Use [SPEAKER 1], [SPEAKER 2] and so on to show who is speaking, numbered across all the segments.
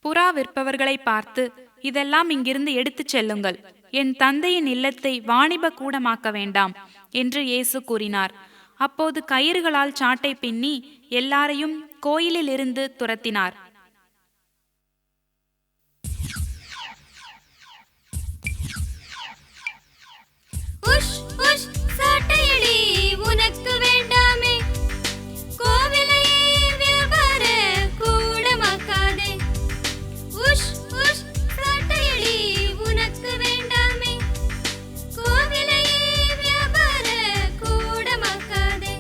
[SPEAKER 1] புறா விற்பவர்களை பார்த்து, இதெல்லாம் இங்கிருந்து எடுத்துச் செல்லுங்கள், என் தந்தையின் இல்லத்தை வாணிப கூடமாக்க வேண்டாம் என்று இயேசு கூறினார். அப்போது கயிறுகளால் சாட்டை பின்னி எல்லாரையும் கோயிலில் இருந்து துரத்தினார்.
[SPEAKER 2] உஷ் உஷ் சாட்டையடி உனக்கு வேண்டாமே, கோவிலையே வியாபார கூடமாக்காதே. உஷ் உஷ் சாட்டையடி உனக்கு வேண்டாமே, கோவிலையே வியாபார கூடமாக்காதே.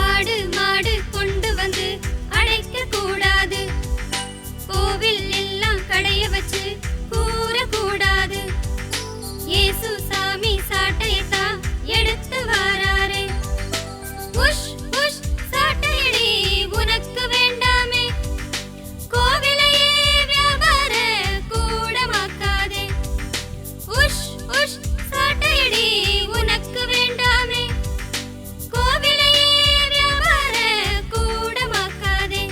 [SPEAKER 2] ஆடு மாடு கொண்டு வந்து அடைக்க கூடாது, கோவில் எல்லாம் கடைய வச்சு கூற கூடாது. இயேசு சாமி சாட்டையத்தான் எடுத்து வாராரே. உஷ் உஷ் சாட்டையடி உனக்கு வேண்டாமே, கோவிலையே வியாபார கூடமாக்காதே. உஷ் உஷ் சாட்டையடி உனக்கு வேண்டாமே, கோவிலையே வியாபார கூடமாக்காதே.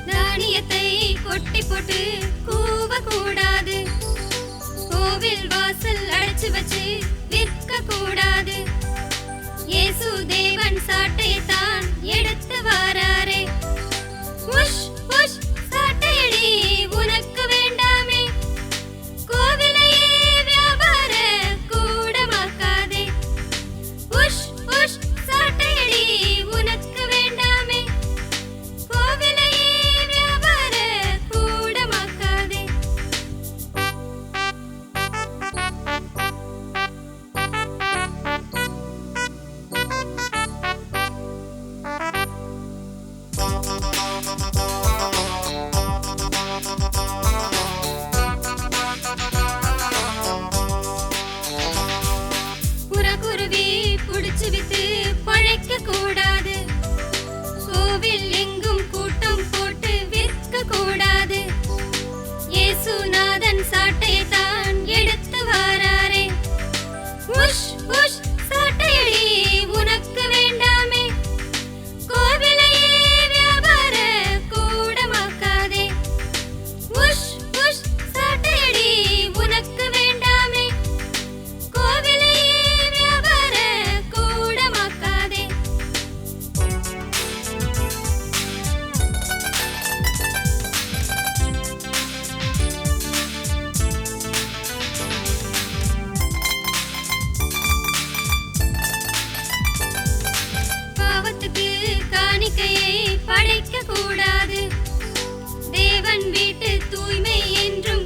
[SPEAKER 2] தானியத்தை கொட்டி போட்டு கூவ கூடாது, கோவில் வாசல் அடைச்சு வச்சு விற்க கூடாது. இயேசு தேவன் சாட்டையத்தான் எடுத்து வாராரே. உஷ் உஷ் சாட்டையடி உனக்கு வேண்டாமே, கோவிலையே வியாபார கூடமாக்காதே. உஷ் உஷ் சாட்டையடி உனக்கு வேண்டாமே, கோவிலையே வியாபார கூடமாக்காதே. புறக்குருவி புடிச்சு வித்து பழைக்க கூடாது, கோவில் எங்கும் கூட்டம் போட்டு விற்க கூடாது. இயேசுநாதன் சாட்டையத்தான் எடுத்து வாராரே. உஷ் உஷ் சாட்டையடி உனக்கு வேண்டாமே, கோவிலையே வியாபார கூடமாக்காதே. உஷ் உஷ் சாட்டையடி உனக்கு வேண்டாமே, கோவிலையே வியாபார கூடமாக்காதே. பாவத்துக்கு காணிக்கையை படைக்க கூடாது, தேவன் வீட்டு தூய்மை என்றும்